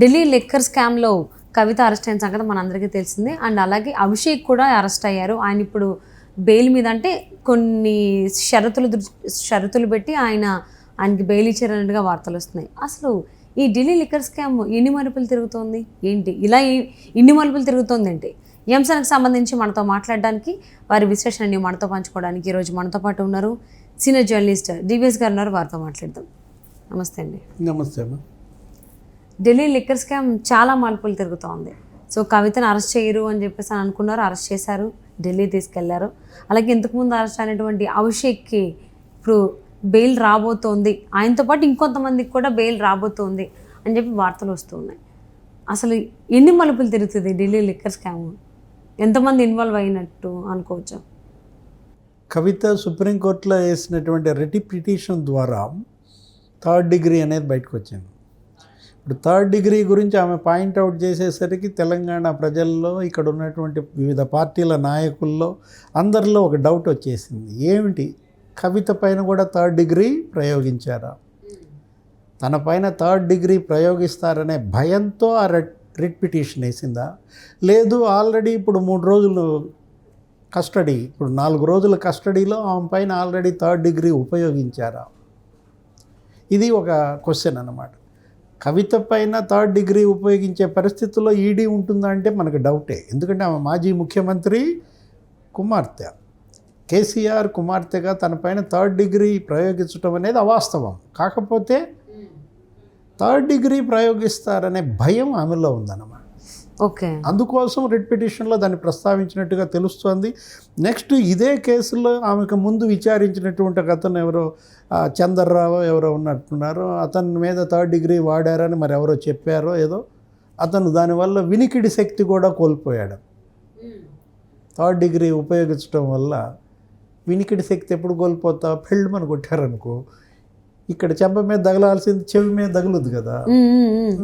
Delhi liquor స్కామ్లో కవిత arrest అయిన సంగతి మనందరికీ తెలిసిందే. అండ్ అలాగే అభిషేక్ కూడా అరెస్ట్ అయ్యారు. ఆయన ఇప్పుడు బెయిల్ మీద అంటే కొన్ని షరతులు పెట్టి ఆయనకి బెయిల్ ఇచ్చారన్నట్టుగా వార్తలు వస్తున్నాయి. అసలు ఈ ఢిల్లీ లిక్కర్ స్కామ్ ఎన్ని మలుపులు తిరుగుతోంది ఏంటి, ఇలా ఇన్ని మలుపులు తిరుగుతోంది ఏంటి? ఈ అంశానికి సంబంధించి మనతో మాట్లాడడానికి, వారి విశ్లేషణని మనతో పంచుకోవడానికి ఈరోజు మనతో పాటు ఉన్నారు సీనియర్ జర్నలిస్ట్ డివిఎస్ గారు ఉన్నారు. వారితో మాట్లాడదాం. నమస్తే అండి. నమస్తే అమ్మా. ఢిల్లీ లిక్కర్ స్కామ్ చాలా మలుపులు తిరుగుతోంది. సో కవితను అరెస్ట్ చేయరు అని చెప్పేసి అనుకున్నారు, అరెస్ట్ చేశారు, ఢిల్లీ తీసుకెళ్లారు. అలాగే ఇంతకుముందు అరెస్ట్ అయినటువంటి అభిషేక్కి ఇప్పుడు బెయిల్ రాబోతోంది, ఆయనతో పాటు ఇంకొంతమందికి కూడా బెయిల్ రాబోతోంది అని చెప్పి వార్తలు వస్తున్నాయి. అసలు ఎన్ని మలుపులు తిరుగుతుంది ఢిల్లీ లిక్కర్ స్కామ్? ఎంతమంది ఇన్వాల్వ్ అయినట్టు అనుకోవచ్చు? కవిత సుప్రీంకోర్టులో వేసినటువంటి రిట్ పిటిషన్ ద్వారా థర్డ్ డిగ్రీ అనేది బయటకు వచ్చింది. ఇప్పుడు థర్డ్ డిగ్రీ గురించి ఆమె పాయింట్అవుట్ చేసేసరికి తెలంగాణ ప్రజల్లో, ఇక్కడ ఉన్నటువంటి వివిధ పార్టీల నాయకుల్లో అందరిలో ఒక డౌట్ వచ్చేసింది. ఏమిటి, కవిత పైన కూడా థర్డ్ డిగ్రీ ప్రయోగించారా? తన పైన థర్డ్ డిగ్రీ ప్రయోగిస్తారనే భయంతో ఆ రిట్ పిటిషన్ వేసిందా? లేదు, ఆల్రెడీ ఇప్పుడు 3 రోజులు కస్టడీ, ఇప్పుడు 4 రోజుల కస్టడీలో ఆమె పైన ఆల్రెడీ థర్డ్ డిగ్రీ ఉపయోగించారా? ఇది ఒక క్వశ్చన్ అన్నమాట. కవిత పైన థర్డ్ డిగ్రీ ఉపయోగించే పరిస్థితుల్లో ఈడీ ఉంటుందా అంటే మనకు డౌటే. ఎందుకంటే ఆమె మాజీ ముఖ్యమంత్రి కుమార్తె, కేసీఆర్ కుమార్తెగా తన పైన థర్డ్ డిగ్రీ ప్రయోగించడం అనేది అవాస్తవం. కాకపోతే థర్డ్ డిగ్రీ ప్రయోగిస్తారనే భయం ఆమెలో ఉందన్నమాట. ఓకే, అందుకోసం రిట్ పిటిషన్లో దాన్ని ప్రస్తావించినట్టుగా తెలుస్తోంది. నెక్స్ట్ ఇదే కేసులో ఆమెకు ముందు విచారించినటువంటి ఒక అతను ఎవరో చంద్రరావు ఎవరో ఉన్నట్టున్నారు, అతని మీద థర్డ్ డిగ్రీ వాడారని మరి ఎవరో చెప్పారో ఏదో, అతను దానివల్ల వినికిడి శక్తి కూడా కోల్పోయాడు. థర్డ్ డిగ్రీ ఉపయోగించడం వల్ల వినికిడి శక్తి ఎప్పుడు కోల్పోతా, ఫెల్డ్ మన కొట్టారనుకో, ఇక్కడ చెంప మీద తగలాల్సింది చెవి మీద తగులుద్ది కదా,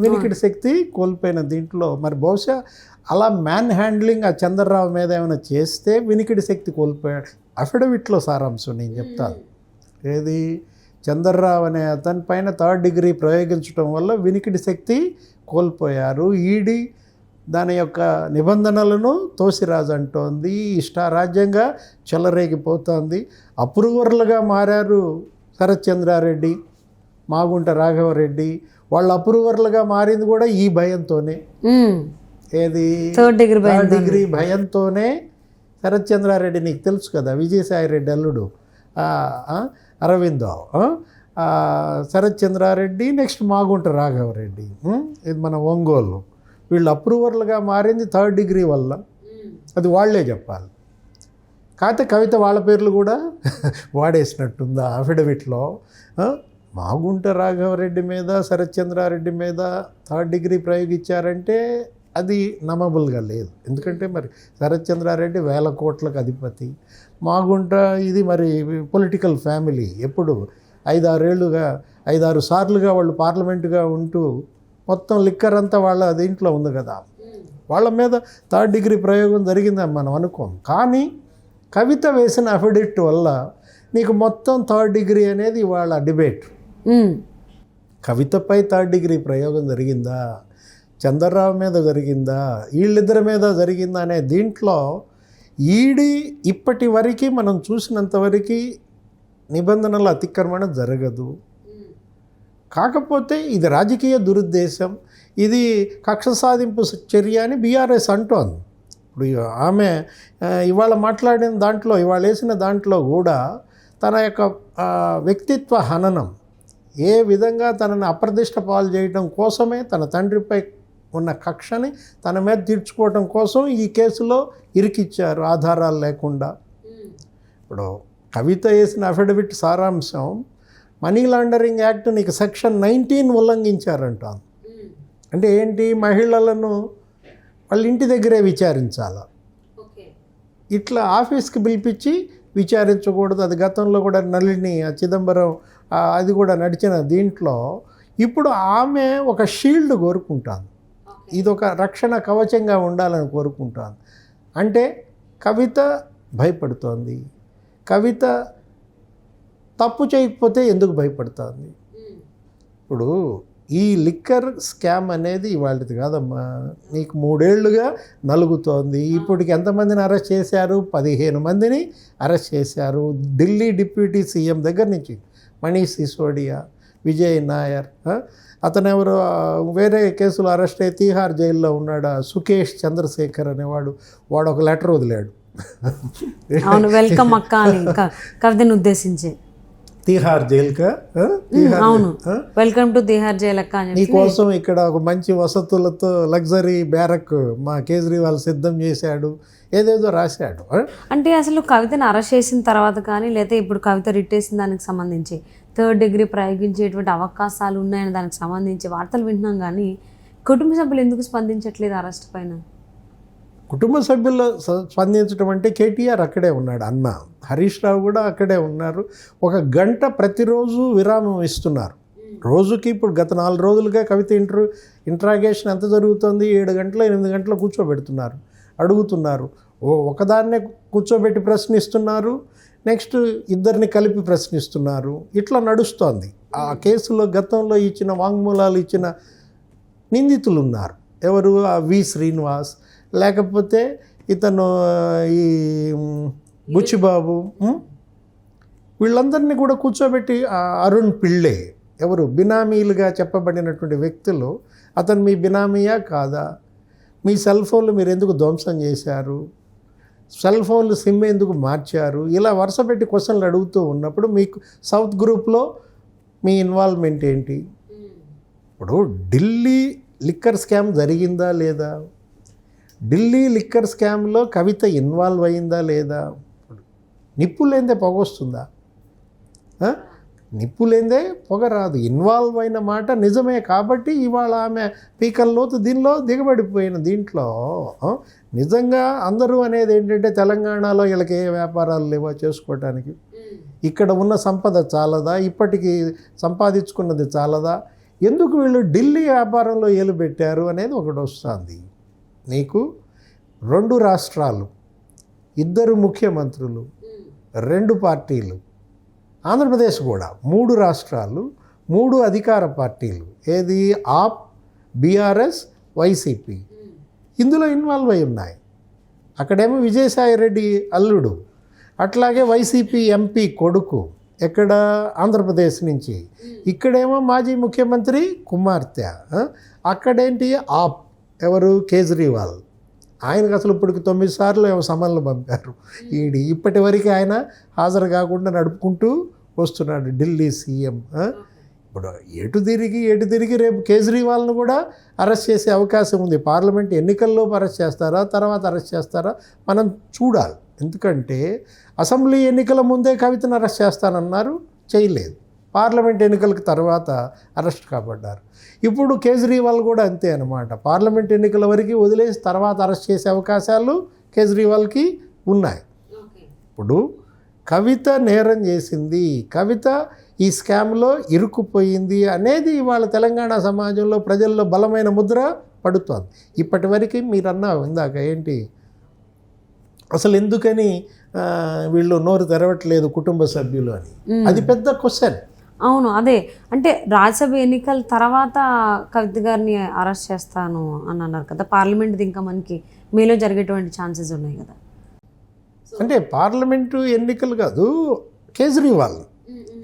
వినికిడి శక్తి కోల్పోయిన దీంట్లో మరి బహుశా అలా మ్యాన్ హ్యాండ్లింగ్ ఆ చంద్రరావు మీద ఏమైనా చేస్తే వినికిడి శక్తి కోల్పోయాడు. అఫిడవిట్లో సారాంశం నేను చెప్తాను. ఏది, చంద్రరావు అనే అతని పైన థర్డ్ డిగ్రీ ప్రయోగించడం వల్ల వినికిడి శక్తి కోల్పోయారు. ఈడీ దాని యొక్క నిబంధనలను తోసిరాజు అంటోంది, ఇష్టారాజ్యంగా చెలరేగిపోతోంది. అప్రూవర్లుగా మారారు శరత్ చంద్రారెడ్డి, మాగుంట రాఘవరెడ్డి, వాళ్ళ అప్రూవర్లుగా మారింది కూడా ఈ భయంతోనే. ఏది, థర్డ్ డిగ్రీ భయంతోనే. శరత్ చంద్రారెడ్డి నీకు తెలుసు కదా, విజయసాయి రెడ్డి అల్లుడు అరవిందో, శరత్ చంద్రారెడ్డి, నెక్స్ట్ మాగుంట రాఘవరెడ్డి, ఇది మన ఒంగోలు, వీళ్ళు అప్రూవర్లుగా మారింది థర్డ్ డిగ్రీ వల్ల. అది వాళ్లే చెప్పాలి. కాకపోతే కవిత వాళ్ళ పేర్లు కూడా వాడేసినట్టుందా అఫిడవిట్లో. మాగుంట రాఘవరెడ్డి మీద, శరత్ చంద్రారెడ్డి మీద థర్డ్ డిగ్రీ ప్రయోగించారంటే అది నమ్మబుల్గా లేదు. ఎందుకంటే మరి శరత్ చంద్రారెడ్డి 1000 కోట్లకు అధిపతి, మాగుంట ఇది మరి పొలిటికల్ ఫ్యామిలీ, ఎప్పుడు 5-6 సార్లుగా వాళ్ళు పార్లమెంటుగా ఉంటూ మొత్తం లిక్కర్ అంతా వాళ్ళ దీంట్లో ఉంది కదా, వాళ్ళ మీద థర్డ్ డిగ్రీ ప్రయోగం జరిగిందని మనం అనుకోం. కానీ కవిత వేసిన అఫిడవిట్ వల్ల నీకు మొత్తం థర్డ్ డిగ్రీ అనేది వాళ్ళ డిబేట్. కవితపై థర్డ్ డిగ్రీ ప్రయోగం జరిగిందా, చంద్రరావు మీద జరిగిందా, వీళ్ళిద్దరి మీద జరిగిందా అనే దీంట్లో ఈడీ ఇప్పటి వరకు మనం చూసినంతవరకు నిబంధనల అతిక్రమణ జరగదు. కాకపోతే ఇది రాజకీయ దురుద్దేశం, ఇది కక్ష సాధింపు చర్య అని బీఆర్ఎస్ అంటోంది. ఇప్పుడు ఆమె ఇవాళ మాట్లాడిన దాంట్లో, ఇవాళ వేసిన దాంట్లో కూడా తన యొక్క వ్యక్తిత్వ హననం, ఏ విధంగా తనని అప్రదిష్ట పాలు చేయడం కోసమే, తన తండ్రిపై ఉన్న కక్షని తన మీద తీర్చుకోవడం కోసం ఈ కేసులో ఇరికిచ్చారు ఆధారాలు లేకుండా. ఇప్పుడు కవిత వేసిన అఫిడవిట్ సారాంశం, మనీ లాండరింగ్ యాక్ట్ నీకు సెక్షన్ 19 ఉల్లంఘించారంటాను. అంటే ఏంటి, మహిళలను వాళ్ళ ఇంటి దగ్గరే విచారించాలి, ఇట్లా ఆఫీస్కి పిలిపించి విచారించకూడదు. అది గతంలో కూడా నళిని, చిదంబరం అది కూడా నడిచిన దీంట్లో. ఇప్పుడు ఆమె ఒక షీల్డ్ కోరుకుంటాను, ఇదొక రక్షణ కవచంగా ఉండాలని కోరుకుంటాను. అంటే కవిత భయపడుతోంది. కవిత తప్పు చేయకపోతే ఎందుకు భయపడుతుంది? ఇప్పుడు ఈ లిక్కర్ స్కామ్ అనేది ఇవాళది కాదమ్మా, నీకు 3 ఏళ్లుగా నలుగుతోంది. ఇప్పటికి ఎంతమందిని అరెస్ట్ చేశారు? 15 మందిని అరెస్ట్ చేశారు. ఢిల్లీ డిప్యూటీ సీఎం దగ్గర నుంచి మనీష్ సిసోడియా, విజయ్ నాయర్, అతను ఎవరు వేరే కేసులో అరెస్ట్ అయ్యి తీహార్ జైల్లో ఉన్నాడు. సుకేష్ చంద్రశేఖర్ అనేవాడు, వాడు ఒక లెటర్ వదిలాడు. అవును, వెల్కమ్ అక్క అని కవితను ఉద్దేశించి తీహార్ జైలుకా, అవును, వెల్కమ్ టు తీహార్ జైల్ అక్క అని నీకోసం ఇక్కడ ఒక మంచి వసతులతో లగ్జరీ బ్యారక్ మా కేజ్రీవాల్ సిద్ధం చేశాడు, ఏదేదో రాశాడు. అంటే అసలు కవితను అరెస్ట్ చేసిన తర్వాత కానీ లేదా ఇప్పుడు కవిత రిట్టేసిన దానికి సంబంధించి 3rd డిగ్రీ ప్రయోగించేటువంటి అవకాశాలు ఉన్నాయని దానికి సంబంధించి వార్తలు వింటున్నాం, కానీ కుటుంబ సభ్యులు ఎందుకు స్పందించట్లేదు అరెస్ట్ పైన? కుటుంబ సభ్యులు స్పందించడం అంటే కేటీఆర్ అక్కడే ఉన్నాడు, అన్న హరీష్ రావు కూడా అక్కడే ఉన్నారు. 1 గంట ప్రతిరోజు విరామం ఇస్తున్నారు రోజుకి. ఇప్పుడు గత 4 రోజులుగా కవిత ఇంట్రాగేషన్ ఎంత జరుగుతుంది? 7 గంటలు 8 గంటలు కూర్చోబెడుతున్నారు, అడుగుతున్నారు. ఒకదాన్నే కూర్చోబెట్టి ప్రశ్నిస్తున్నారు, నెక్స్ట్ ఇద్దరిని కలిపి ప్రశ్నిస్తున్నారు. ఇట్లా నడుస్తోంది. ఆ కేసులో గతంలో ఇచ్చిన వాంగ్మూలాలు ఇచ్చిన నిందితులు ఉన్నారు. ఎవరు? వి శ్రీనివాస్, లేకపోతే ఇతను ఈ బుచ్చిబాబు, వీళ్ళందరినీ కూడా కూర్చోబెట్టి అరుణ్ పిళ్ళే, ఎవరు బినామీలుగా చెప్పబడినటువంటి వ్యక్తులు, అతను మీ బినామీయా కాదా? మీ సెల్ ఫోన్లు మీరు ఎందుకు ధ్వంసం చేశారు? సెల్ ఫోన్లు సిమ్ ఎందుకు మార్చారు? ఇలా వరుస పెట్టి క్వశ్చన్లు అడుగుతూ ఉన్నప్పుడు మీకు సౌత్ గ్రూప్లో మీ ఇన్వాల్వ్మెంట్ ఏంటి? ఇప్పుడు ఢిల్లీ లిక్కర్ స్కామ్ జరిగిందా లేదా? ఢిల్లీ లిక్కర్ స్కామ్లో కవిత ఇన్వాల్వ్ అయిందా లేదా? నిప్పు లేదే పొగ వస్తుందా? నిప్పు లేదే పొగ రాదు. ఇన్వాల్వ్ అయిన మాట నిజమే కాబట్టి ఇవాళ ఆమె పీకల్లోతు దీనిలో దిగబడిపోయిన దీంట్లో నిజంగా అందరూ అనేది ఏంటంటే తెలంగాణలో వీళ్ళకి ఏ వ్యాపారాలు లేవో చేసుకోవటానికి, ఇక్కడ ఉన్న సంపద చాలదా, ఇప్పటికీ సంపాదించుకున్నది చాలదా, ఎందుకు వీళ్ళు ఢిల్లీ వ్యాపారంలో ఏలు పెట్టారు అనేది ఒకటి వస్తుంది. నీకు 2 రాష్ట్రాలు, 2 ముఖ్యమంత్రులు, 2 పార్టీలు, ఆంధ్రప్రదేశ్ కూడా 3 రాష్ట్రాలు, 3 అధికార పార్టీలు, ఏది ఆప్, బీఆర్ఎస్, వైసీపీ ఇందులో ఇన్వాల్వ్ అయి ఉన్నాయి. అక్కడేమో విజయసాయిరెడ్డి అల్లుడు, అట్లాగే వైసీపీ ఎంపీ కొడుకు ఎక్కడ ఆంధ్రప్రదేశ్ నుంచి, ఇక్కడేమో మాజీ ముఖ్యమంత్రి కుమార్తె, అక్కడేంటి ఆప్ ఎవరు కేజ్రీవాల్, ఆయనకు అసలు ఇప్పటికి 9 సార్లు ఏమో సమన్లు పంపారు. ఇప్పటి వరకు ఆయన హాజరు కాకుండా నడుపుకుంటూ వస్తున్నాడు ఢిల్లీ సీఎం. ఇప్పుడు ఎటు తిరిగి రేపు కేజ్రీవాల్ను కూడా అరెస్ట్ చేసే అవకాశం ఉంది. పార్లమెంట్ ఎన్నికల్లోపు అరెస్ట్ చేస్తారా, తర్వాత అరెస్ట్ చేస్తారా మనం చూడాలి. ఎందుకంటే అసెంబ్లీ ఎన్నికల ముందే కవితను అరెస్ట్ చేస్తానన్నారు, చేయలేదు. పార్లమెంట్ ఎన్నికలకు తర్వాత అరెస్ట్ కాబడ్డారు. ఇప్పుడు కేజ్రీవాల్ కూడా అంతే అన్నమాట. పార్లమెంట్ ఎన్నికల వరకు వదిలేసి తర్వాత అరెస్ట్ చేసే అవకాశాలు కేజ్రీవాల్కి ఉన్నాయి. ఇప్పుడు కవిత నేరం చేసింది, కవిత ఈ స్కామ్లో ఇరుక్కుపోయింది అనేది ఇవాళ తెలంగాణ సమాజంలో ప్రజల్లో బలమైన ముద్ర పడుతోంది. ఇప్పటి వరకు మీరు అన్నావు ఇందాక ఏంటి అసలు ఎందుకని వీళ్ళు నోరు తెరవట్లేదు కుటుంబ సభ్యులు అని, అది పెద్ద క్వశ్చన్. అవును, అదే అంటే రాజ్యసభ ఎన్నికల తర్వాత కవిత గారిని అరెస్ట్ చేస్తాను అని అన్నారు కదా, పార్లమెంట్ది ఇంకా మనకి మేలో జరిగేటువంటి ఛాన్సెస్ ఉన్నాయి కదా. అంటే పార్లమెంటు ఎన్నికలు కాదు,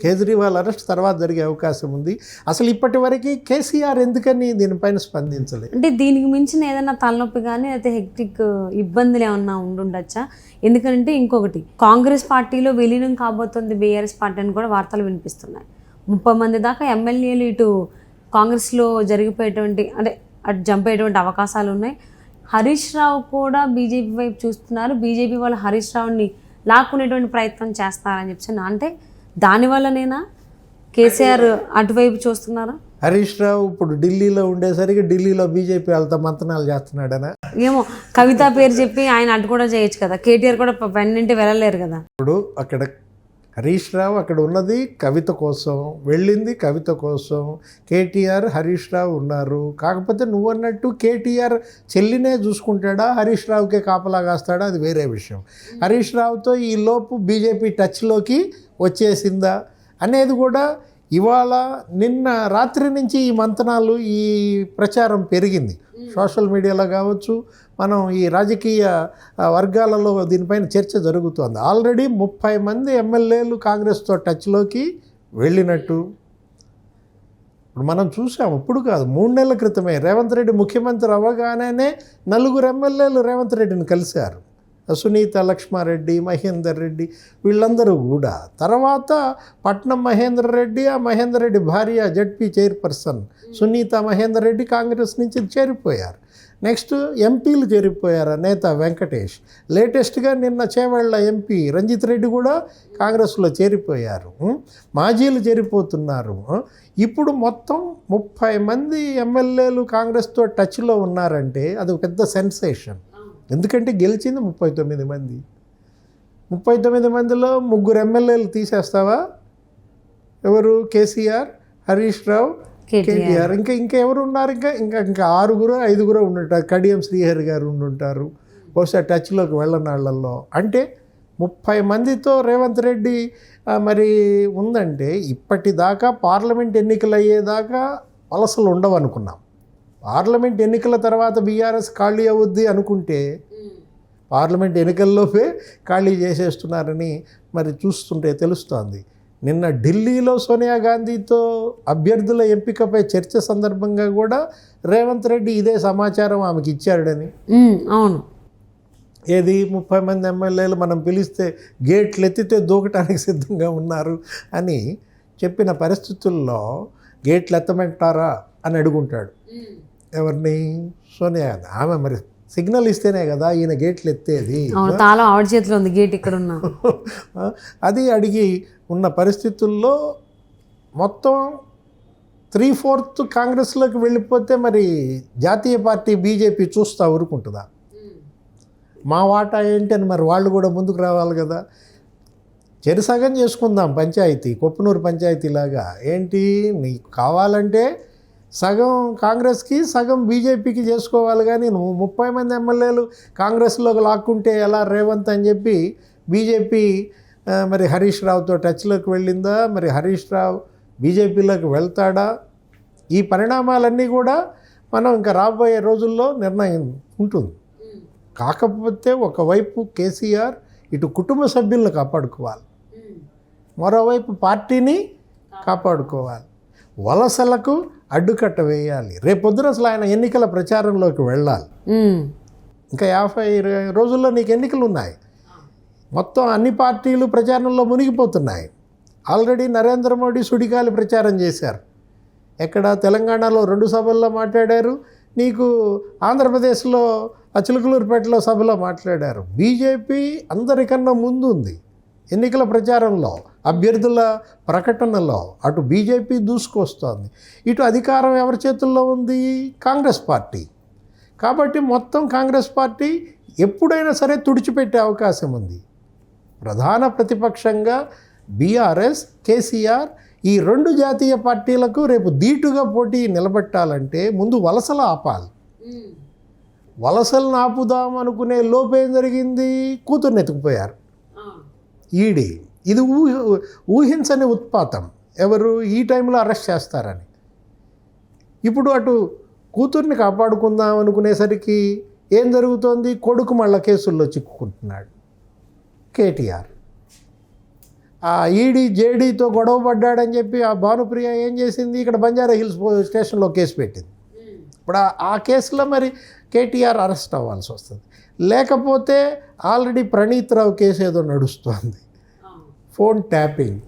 కేజ్రీవాల్ అరెస్ట్ తర్వాత జరిగే అవకాశం ఉంది. అసలు ఇప్పటి వరకు కేసీఆర్ ఎందుకని దీనిపైన స్పందించలేదు? అంటే దీనికి మించిన ఏదైనా తలనొప్పి కానీ అయితే హెక్టిక్ ఇబ్బందులు ఏమన్నా ఉండుండొచ్చా? ఎందుకంటే ఇంకొకటి, కాంగ్రెస్ పార్టీలో విలీనం కాబోతుంది బీఆర్ఎస్ పార్టీ అని కూడా వార్తలు వినిపిస్తున్నాయి. 30 మంది దాకా ఎమ్మెల్యేలు ఇటు కాంగ్రెస్లో జరిగిపోయేటువంటి అంటే అటు జంపేటువంటి అవకాశాలు ఉన్నాయి. హరీష్ రావు కూడా బీజేపీ వైపు చూస్తున్నారు. బీజేపీ వాళ్ళు హరీష్ రావుని లాక్కునేటువంటి ప్రయత్నం చేస్తారని చెప్పి, అంటే దానివల్లనేనా కేసీఆర్ అటువైపు చూస్తున్నారు? హరీష్ రావు ఇప్పుడు ఢిల్లీలో ఉండేసరికి ఢిల్లీలో బీజేపీ వాళ్ళతో మంతనాలు చేస్తున్నాడనా ఏమో. కవిత పేరు చెప్పి ఆయన అటు కూడా చేయొచ్చు కదా, కేటీఆర్ కూడా వెన్నింటి వెళ్ళలేరు కదా. ఇప్పుడు అక్కడ హరీష్ రావు అక్కడ ఉన్నది కవిత కోసం, వెళ్ళింది కవిత కోసం. కేటీఆర్ హరీష్ రావు ఉన్నారు. కాకపోతే నువ్వు అన్నట్టు కేటీఆర్ చెల్లినే చూసుకుంటాడా, హరీష్ రావుకే కాపలా కాస్తాడా, అది వేరే విషయం. హరీష్ రావుతో ఈ లోపు బీజేపీ టచ్లోకి వచ్చేసిందా అనేది కూడా ఇవాళ నిన్న రాత్రి నుంచి ఈ మంతనాలు ఈ ప్రచారం పెరిగింది సోషల్ మీడియాలో కావచ్చు, మనం ఈ రాజకీయ వర్గాలలో దీనిపైన చర్చ జరుగుతోంది. ఆల్రెడీ 30 మంది ఎమ్మెల్యేలు కాంగ్రెస్తో టచ్లోకి వెళ్ళినట్టు ఇప్పుడు మనం చూసాము. ఇప్పుడు కాదు, 3 నెలల క్రితమే రేవంత్ రెడ్డి ముఖ్యమంత్రి అవ్వగానే 4 ఎమ్మెల్యేలు రేవంత్ రెడ్డిని కలిశారు. సునీత లక్ష్మారెడ్డి, మహేందర్ రెడ్డి, వీళ్ళందరూ కూడా. తర్వాత పట్నం మహేందర్ రెడ్డి, ఆ మహేందర్ రెడ్డి భార్య జడ్పీ చైర్పర్సన్ సునీత మహేందర్ రెడ్డి కాంగ్రెస్ నుంచి చేరిపోయారు. నెక్స్ట్ ఎంపీలు చేరిపోయారు, నేత వెంకటేష్. లేటెస్ట్గా నిన్న చేవెళ్ళ ఎంపీ రంజిత్ రెడ్డి కూడా కాంగ్రెస్లో చేరిపోయారు. మాజీలు చేరిపోతున్నారు. ఇప్పుడు మొత్తం 30 మంది ఎమ్మెల్యేలు కాంగ్రెస్తో టచ్లో ఉన్నారంటే అది ఒక పెద్ద సెన్సేషన్. ఎందుకంటే గెలిచింది 39 మంది. 39 మందిలో 3 ఎమ్మెల్యేలు తీసేస్తావా? ఎవరు? కేసీఆర్, హరీష్ రావు, కేటీఆర్. ఇంకెవరు ఉన్నారు? ఇంకా 6-5 ఉండుంటారు. కడియం శ్రీహరి గారు ఉండుంటారు బహుశా టచ్లోకి వెళ్ళనాళ్లలో. అంటే 30 మందితో రేవంత్ రెడ్డి మరి ఉందంటే ఇప్పటిదాకా పార్లమెంట్ ఎన్నికలు అయ్యేదాకా వలసలు ఉండవు అనుకున్నాం. పార్లమెంట్ ఎన్నికల తర్వాత బీఆర్ఎస్ ఖాళీ అవుద్ది అనుకుంటే పార్లమెంట్ ఎన్నికల్లోపే ఖాళీ చేసేస్తున్నారని మరి చూస్తుంటే తెలుస్తోంది. నిన్న ఢిల్లీలో సోనియా గాంధీతో అభ్యర్థుల ఎంపికపై చర్చ సందర్భంగా కూడా రేవంత్ రెడ్డి ఇదే సమాచారం ఆమెకి ఇచ్చాడని. అవును, ఏది 30 మంది ఎమ్మెల్యేలు మనం పిలిస్తే గేట్లు ఎత్తితే దూకటానికి సిద్ధంగా ఉన్నారు అని చెప్పిన పరిస్థితుల్లో గేట్లు ఎత్తమంటారా అని అడుగుంటాడు. ఎవరిని? సోనియా గాంధీ. ఆమె మరి సిగ్నల్ ఇస్తేనే కదా ఈయన గేట్లు ఎత్తేది. తాళం ఆవిడ చేతిలో ఉంది, గేట్ ఇక్కడ ఉన్నా. అది అడిగి ఉన్న పరిస్థితుల్లో మొత్తం 3/4 కాంగ్రెస్లోకి వెళ్ళిపోతే మరి జాతీయ పార్టీ బీజేపీ చూస్తా ఊరుకుంటుందా? మా వాటా ఏంటి అని మరి వాళ్ళు కూడా ముందుకు రావాలి కదా. చెరిసగం చేసుకుందాం పంచాయతీ, కొప్పనూరు పంచాయతీలాగా. ఏంటి నీకు కావాలంటే సగం కాంగ్రెస్కి సగం బీజేపీకి చేసుకోవాలి, కానీ నువ్వు 30 మంది ఎమ్మెల్యేలు కాంగ్రెస్లోకి లాక్కుంటే ఎలా రేవంత్ అని చెప్పి బీజేపీ మరి హరీష్ రావుతో టచ్లోకి వెళ్ళిందా? మరి హరీష్ రావు బీజేపీలోకి వెళ్తాడా? ఈ పరిణామాలన్నీ కూడా మనం ఇంకా రాబోయే రోజుల్లో నిర్ణయం ఉంటుంది. కాకపోతే ఒకవైపు కేసీఆర్ ఇటు కుటుంబ సభ్యులను కాపాడుకోవాలి, మరోవైపు పార్టీని కాపాడుకోవాలి, వలసలకు అడ్డుకట్ట వేయాలి. రేపొద్దున అసలు ఆయన ఎన్నికల ప్రచారంలోకి వెళ్ళాలి. ఇంకా 50 రోజుల్లో నీకు ఎన్నికలు ఉన్నాయి. మొత్తం అన్ని పార్టీలు ప్రచారంలో మునిగిపోతున్నాయి. ఆల్రెడీ నరేంద్ర మోడీ సుడిగాలి ప్రచారం చేశారు. ఎక్కడ? తెలంగాణలో 2 సభల్లో మాట్లాడారు. నీకు ఆంధ్రప్రదేశ్లో చిలుకలూరుపేటలో సభలో మాట్లాడారు. బీజేపీ అందరికన్నా ముందు ఉంది ఎన్నికల ప్రచారంలో, అభ్యర్థుల ప్రకటనలో. అటు బీజేపీ దూసుకొస్తోంది, ఇటు అధికారం ఎవరి చేతుల్లో ఉంది? కాంగ్రెస్ పార్టీ. కాబట్టి మొత్తం కాంగ్రెస్ పార్టీ ఎప్పుడైనా సరే తుడిచిపెట్టే అవకాశం ఉంది. ప్రధాన ప్రతిపక్షంగా బీఆర్ఎస్, కేసీఆర్, ఈ 2 జాతీయ పార్టీలకు రేపు ధీటుగా పోటీ నిలబెట్టాలంటే ముందు వలసలు ఆపాలి. వలసలను ఆపుదాం అనుకునే లోపేం జరిగింది? కూతుర్ని ఎత్తుకుపోయారు ఈడీ. ఇది ఊహించని ఉత్పాతం. ఎవరు ఈ టైంలో అరెస్ట్ చేస్తారని. ఇప్పుడు అటు కూతుర్ని కాపాడుకుందాం అనుకునేసరికి ఏం జరుగుతోంది? కొడుకు మళ్ళా కేసుల్లో చిక్కుకుంటున్నాడు కేటీఆర్. ఆ ఈడీ జేడీతో గొడవ పడ్డాడని చెప్పి ఆ భానుప్రియ ఏం చేసింది? ఇక్కడ బంజారా హిల్స్ స్టేషన్లో కేసు పెట్టింది. ఇప్పుడు ఆ కేసులో మరి కేటీఆర్ అరెస్ట్ అవ్వాల్సి వస్తుంది. లేకపోతే ఆల్రెడీ ప్రణీత్ రావు కేసు ఏదో నడుస్తోంది, ఫోన్ ట్యాపింగ్.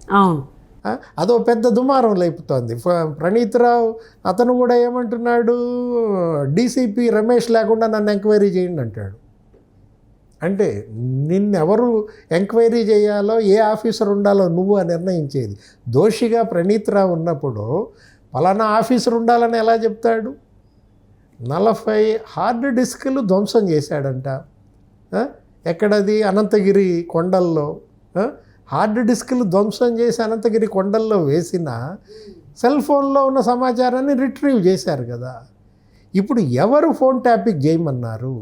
అదో పెద్ద దుమారం లేపుతోంది. ప్రణీత్ రావు అతను కూడా ఏమంటున్నాడు? డీసీపీ రమేష్ లేకుండా నన్ను ఎంక్వైరీ చేయండి అంటాడు. అంటే నిన్నెవరు ఎంక్వైరీ చేయాలో, ఏ ఆఫీసర్ ఉండాలో నువ్వు నిర్ణయించేది. దోషిగా ప్రణీత్ రావు ఉన్నప్పుడు పలానా ఆఫీసర్ ఉండాలని ఎలా చెప్తాడు? 40 హార్డ్ డిస్కులు ధ్వంసం చేశాడంట. ఎక్కడది? అనంతగిరి కొండల్లో. హార్డ్ డిస్కులు ధ్వంసం చేసి అనంతగిరి కొండల్లో వేసిన సెల్ ఫోన్లో ఉన్న సమాచారాన్ని రిట్రీవ్ చేశారు కదా. ఇప్పుడు ఎవరు ఫోన్ ట్యాపింగ్ చేయమన్నారు?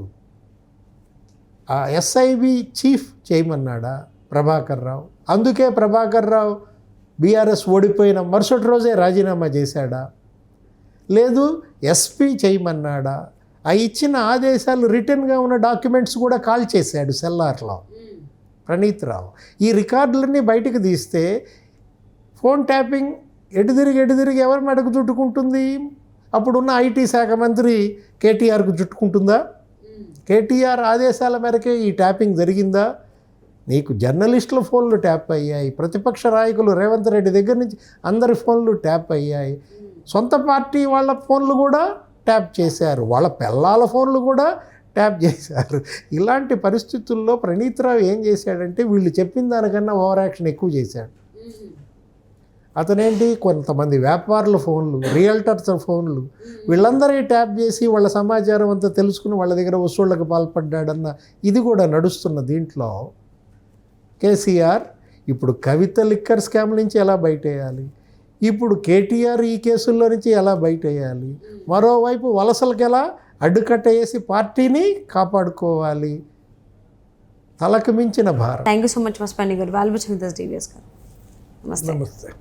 ఎస్ఐబి చీఫ్ చేయమన్నాడా? ప్రభాకర్ రావు. అందుకే ప్రభాకర్ రావు బీఆర్ఎస్ ఓడిపోయిన మరుసటి రోజే రాజీనామా చేశాడా, లేదు ఎస్పీ చేయమన్నాడా, ఆ ఇచ్చిన ఆదేశాలు రిటర్న్గా ఉన్న డాక్యుమెంట్స్ కూడా కాల్ చేశాడు సెల్లార్లో ప్రణీత్ రావు. ఈ రికార్డులన్నీ బయటకు తీస్తే ఫోన్ ట్యాపింగ్ ఎటు తిరిగి ఎవరి మెడకు చుట్టుకుంటుంది? అప్పుడున్న ఐటీ శాఖ మంత్రి కేటీఆర్కు చుట్టుకుంటుందా? కేటీఆర్ ఆదేశాల మేరకే ఈ ట్యాపింగ్ జరిగిందా? నీకు జర్నలిస్టుల ఫోన్లు ట్యాప్ అయ్యాయి, ప్రతిపక్ష నాయకులు రేవంత్ రెడ్డి దగ్గర నుంచి అందరి ఫోన్లు ట్యాప్ అయ్యాయి, సొంత పార్టీ వాళ్ళ ఫోన్లు కూడా ట్యాప్ చేశారు, వాళ్ళ పిల్లల ఫోన్లు కూడా ట్యాప్ చేశారు. ఇలాంటి పరిస్థితుల్లో ప్రణీత్ రావు ఏం చేశాడంటే వీళ్ళు చెప్పిన దానికన్నా ఓవర్ యాక్షన్ ఎక్కువ చేశాడు. అతనేంటి కొంతమంది వ్యాపారుల ఫోన్లు, రియల్టర్స్ ఫోన్లు, వీళ్ళందరి ట్యాప్ చేసి వాళ్ళ సమాచారం అంతా తెలుసుకుని వాళ్ళ దగ్గర వసూళ్లకు పాల్పడ్డాడన్న ఇది కూడా నడుస్తున్న దీంట్లో కేసీఆర్ ఇప్పుడు కవిత లిక్కర్ స్కామ్ నుంచి ఎలా బయటేయాలి, ఇప్పుడు కేటీఆర్ ఈ కేసుల్లో నుంచి ఎలా బయటేయాలి, మరోవైపు వలసలకు ఎలా అడ్డుకట్ట వేసి పార్టీని కాపాడుకోవాలి. తలకు మించిన భారం. Thank you so much for spending your valuable time with us, DVS గారు. నమస్తే. నమస్తే.